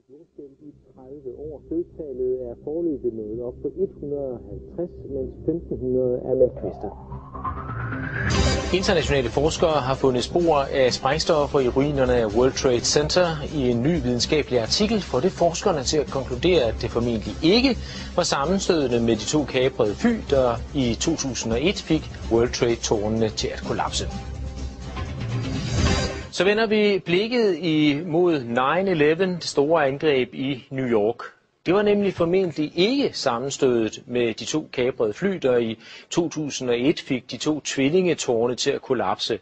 i 30 år. Dødstallet er foreløbig nået op på 150, mens 1500 er med kvæster. Internationale forskere har fundet spor af sprængstoffer i ruinerne af World Trade Center. I en ny videnskabelig artikel får det forskerne til at konkludere, at det formentlig ikke var sammenstødende med de to kaprede fly, der i 2001 fik World Trade-tårnene til at kollapse. Så vender vi blikket imod 9/11, det store angreb i New York. Det var nemlig formentlig ikke sammenstødet med de to kaprede fly, der i 2001 fik de to tvillingetårne til at kollapse.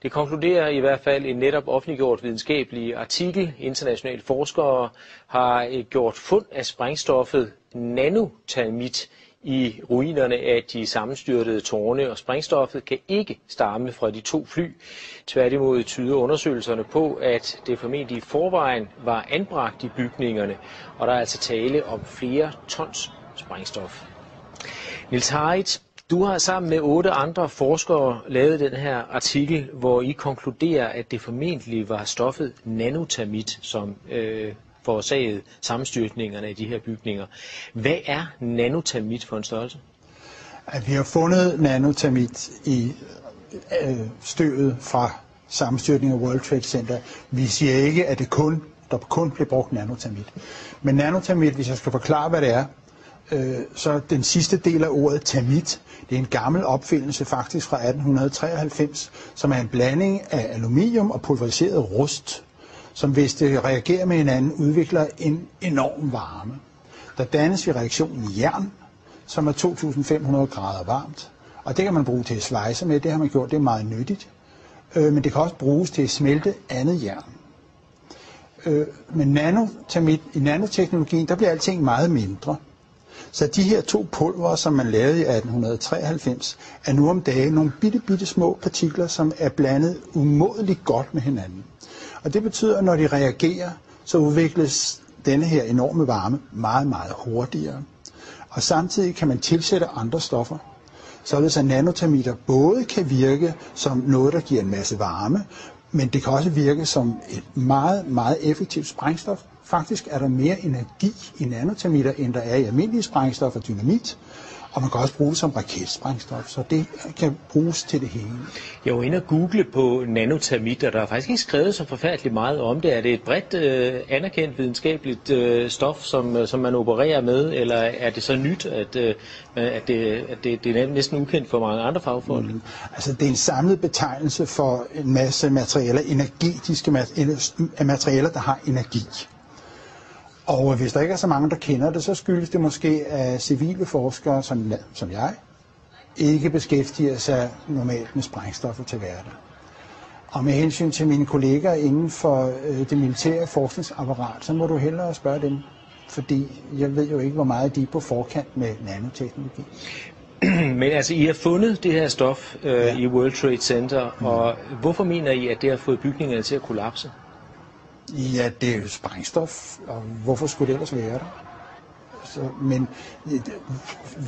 Det konkluderer i hvert fald en netop offentliggjort videnskabelig artikel. Internationale forskere har gjort fund af sprængstoffet nanotermit i ruinerne af de sammenstyrtede tårne, og sprængstoffet kan ikke stamme fra de to fly. Tværtimod tyder undersøgelserne på, at det formentlig i forvejen var anbragt i bygningerne, og der er altså tale om flere tons sprængstof. Niels Harrit, du har sammen med 8 andre forskere lavet den her artikel, hvor I konkluderer, at det formentlig var stoffet nanotermit, som forårsaget sammenstyrtningerne i de her bygninger. Hvad er nanotermit for en størrelse? At vi har fundet nanotermit i støvet fra sammenstyrtningen af World Trade Center. Vi siger ikke, at der kun blev brugt nanotermit. Men nanotermit, hvis jeg skal forklare, hvad det er, så den sidste del af ordet termit, det er en gammel opfindelse faktisk fra 1893, som er en blanding af aluminium og pulveriseret rust, som hvis det reagerer med hinanden, udvikler en enorm varme. Der dannes ved reaktionen jern, som er 2500 grader varmt, og det kan man bruge til at svejse med, det har man gjort, det er meget nyttigt, men det kan også bruges til at smelte andet jern. Men i nanoteknologien, der bliver alting meget mindre. Så de her to pulver, som man lavede i 1893, er nu om dagen nogle bitte små partikler, som er blandet umådeligt godt med hinanden. Og det betyder, at når de reagerer, så udvikles denne her enorme varme meget hurtigere. Og samtidig kan man tilsætte andre stoffer, således at nanotermitter både kan virke som noget, der giver en masse varme, men det kan også virke som et meget effektivt sprængstof. Faktisk er der mere energi i nanotermitter, end der er i almindelige sprængstof og dynamit. Og man kan også bruge det som raketsprængstof, så det kan bruges til det hele. Jeg var inde og google på nanotermit, og der er faktisk ikke skrevet så forfærdeligt meget om det. Er det et bredt anerkendt videnskabeligt stof, som man opererer med, eller er det så nyt, at det er næsten ukendt for mange andre fagfolk? Altså det er en samlet betegnelse for en masse materialer, energetiske materialer, der har energi. Og hvis der ikke er så mange, der kender det, så skyldes det måske, at civile forskere, som jeg, ikke beskæftiger sig normalt med sprængstoffer til hverdag. Og med hensyn til mine kolleger inden for det militære forskningsapparat, så må du hellere spørge dem, fordi jeg ved jo ikke, hvor meget de er på forkant med nanoteknologi. Men altså, I har fundet det her stof i World Trade Center, og hvorfor mener I, at det har fået bygningerne til at kollapse? Ja, det er jo sprængstof, og hvorfor skulle det ellers være der? Men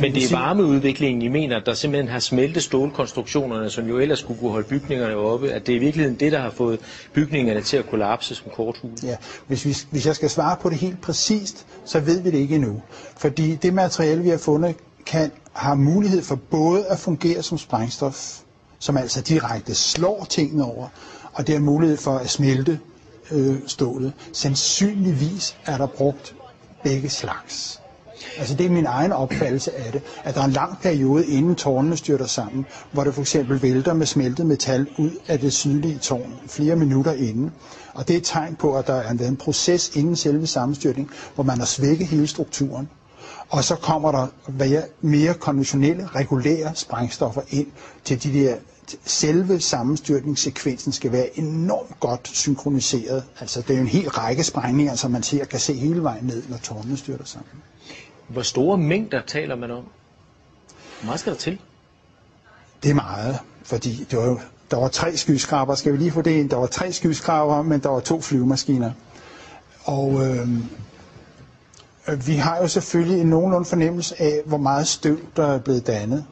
det er varmeudviklingen, I mener, der simpelthen har smeltet stålkonstruktionerne, som jo ellers skulle kunne holde bygningerne oppe, at det er i virkeligheden det, der har fået bygningerne til at kollapse som korthus? Ja, hvis jeg skal svare på det helt præcist, så ved vi det ikke endnu. Fordi det materiale, vi har fundet, har mulighed for både at fungere som sprængstof, som altså direkte slår tingene over, og det har mulighed for at smelte stålet. Sandsynligvis er der brugt begge slags. Altså det er min egen opfattelse af det, at der er en lang periode inden tårnene styrter sammen, hvor det for eksempel vælter med smeltet metal ud af det sydlige tårn flere minutter inden. Og det er et tegn på, at der er en proces inden selve sammenstyrtning, hvor man har svækket hele strukturen. Og så kommer der mere konventionelle, regulære sprængstoffer ind til de der. Selve sammenstyrtningssekvensen skal være enormt godt synkroniseret. Altså det er jo en hel række sprængninger, som man kan se hele vejen ned, når tårnene styrter sammen. Hvor store mængder taler man om? Hvor meget skal der til? Det er meget, fordi der var 3 skyskraber. Skal vi lige få det ind? Der var 3 skyskraber, men der var 2 flyvemaskiner. Og vi har jo selvfølgelig en nogenlunde fornemmelse af, hvor meget støv, der er blevet dannet.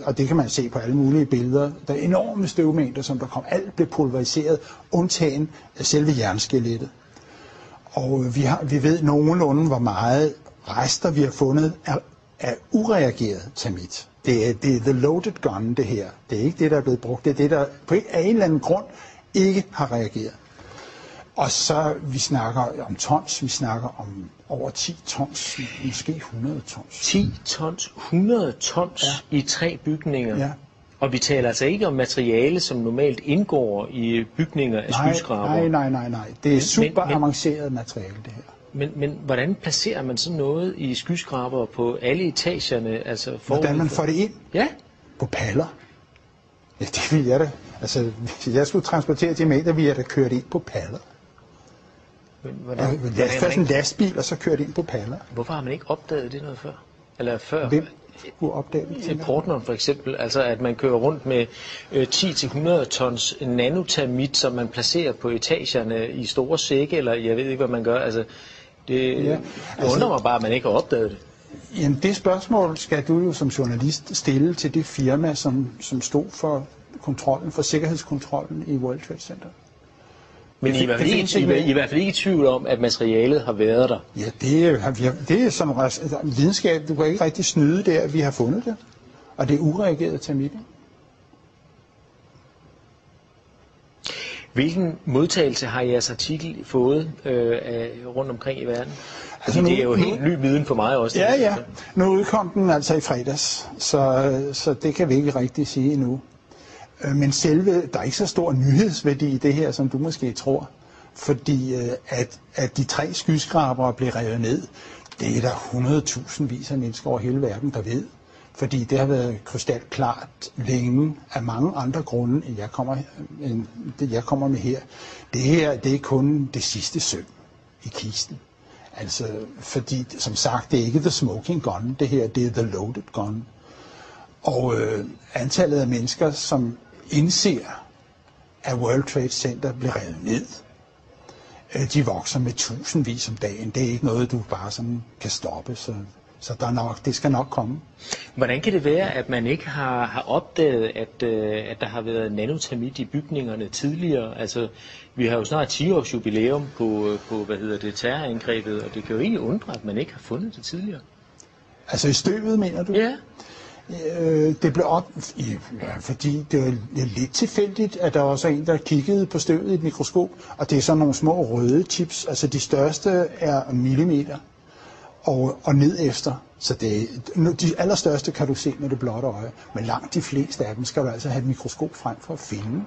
Og det kan man se på alle mulige billeder. Der er enorme støvmængder, som der kom. Alt blev pulveriseret, undtagen af selve jernskelettet. Og vi ved nogenlunde, hvor meget rester vi har fundet af ureageret termit. Det er the loaded gun, det her. Det er ikke det, der er blevet brugt. Det er det, der på en eller anden grund ikke har reageret. Og så, vi snakker om tons, vi snakker om over 10 tons, måske 100 tons. 10 tons, 100 tons i 3 bygninger? Ja. Og vi taler altså ikke om materiale, som normalt indgår i bygninger af skyskrabere? Nej. Det er super avanceret materiale, det her. Men hvordan placerer man sådan noget i skyskrabere på alle etagerne? Altså hvordan man får det ind? Ja. På paller? Ja, det vil jeg da. Altså, hvis jeg skulle transportere til meter, ville jeg da kørt ind på paller. Først en lastbil, og så kørt ind på paller. Hvorfor har man ikke opdaget det noget før? Eller før? Hvem skulle opdage det? Portneren for eksempel, altså at man kører rundt med 10-100 tons nanotermit, som man placerer på etagerne i store sække, eller jeg ved ikke, hvad man gør. Altså, det undrer mig bare, at man ikke har opdaget det. Jamen, det spørgsmål skal du jo som journalist stille til det firma, som stod for kontrollen, for sikkerhedskontrollen i World Trade Center. Men I er i hvert fald ikke i tvivl om, at materialet har været der? Ja, det er som videnskab. Du kan ikke rigtig snyde der, at vi har fundet det. Og det er ureageret termit. Hvilken modtagelse har jeres artikel fået rundt omkring i verden? Altså det er jo helt ny viden for mig også. Ja. Nu udkom den altså i fredags, så det kan vi ikke rigtig sige endnu. Men der er ikke så stor nyhedsværdi i det her, som du måske tror. Fordi at de 3 skyskrabere blev revet ned, det er der 100.000 vis af mennesker over hele verden, der ved. Fordi det har været krystalklart længe af mange andre grunde, end jeg kommer med her. Det her, det er kun det sidste søm i kisten. Altså, fordi, som sagt, det er ikke the smoking gun, det her, det er the loaded gun. Og antallet af mennesker, som indser, at World Trade Center bliver revet ned, de vokser med tusindvis om dagen. Det er ikke noget, du bare sådan kan stoppe, så det skal nok komme. Hvordan kan det være, at man ikke har opdaget, at der har været nanotermit i bygningerne tidligere? Altså, vi har jo snart 10 års jubilæum på terrorangrebet, og det kan jo egentlig undre, at man ikke har fundet det tidligere. Altså i støvet, mener du? Ja. Det blev fordi det er lidt tilfældigt, at der også er en, der kiggede på støvet i et mikroskop, og det er sådan nogle små røde chips, altså de største er millimeter og ned efter, så de allerstørste kan du se med det blotte øje, men langt de fleste af dem skal du altså have et mikroskop frem for at finde.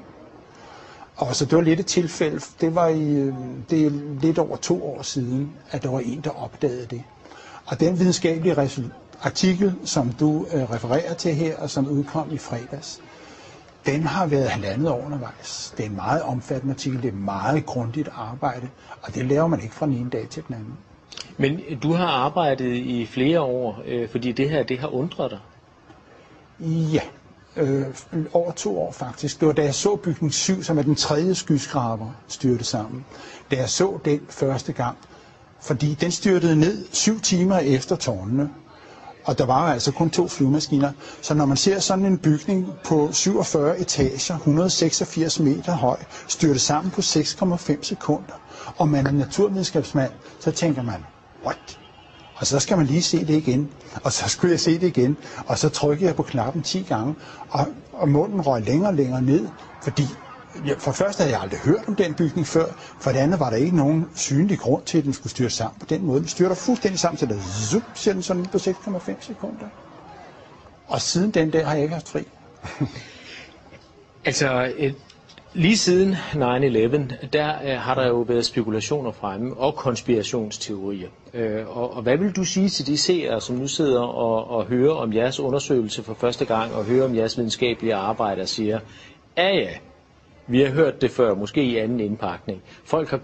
Og så det var lidt et tilfælde, det er lidt over 2 år siden, at der var en, der opdagede det. Og den videnskabelige artikel, som du refererer til her, og som udkom i fredags, den har været 1,5 år undervejs. Det er en meget omfattende artikel, det er meget grundigt arbejde, og det laver man ikke fra den ene dag til den anden. Men du har arbejdet i flere år, fordi det her, det har undret dig? Ja, over 2 år faktisk. Det var da jeg så bygning 7, som er den 3. skyskraber, styrte sammen. Da jeg så den første gang, fordi den styrtede ned 7 timer efter tårnene. Og der var altså kun 2 flyvemaskiner. Så når man ser sådan en bygning på 47 etager, 186 meter høj, styrte sammen på 6,5 sekunder, og man er naturvidenskabsmand, så tænker man, what? Og så skal man lige se det igen. Og så skulle jeg se det igen. Og så trykkede jeg på knappen 10 gange, og munden røg længere og længere ned, fordi for først havde jeg aldrig hørt om den bygning før, for det andet var der ikke nogen synlig grund til, at den skulle styre sammen på den måde. Den styrter fuldstændig sammen, så der siger den sådan på 6,5 sekunder. Og siden den der har jeg ikke haft fri. Altså, lige siden 9/11, der har der jo været spekulationer fremme og konspirationsteorier. Og hvad vil du sige til de seere, som nu sidder og hører om jeres undersøgelse for første gang, og hører om jeres videnskabelige arbejde og siger, ja, vi har hørt det før, måske i anden indpakning. Folk har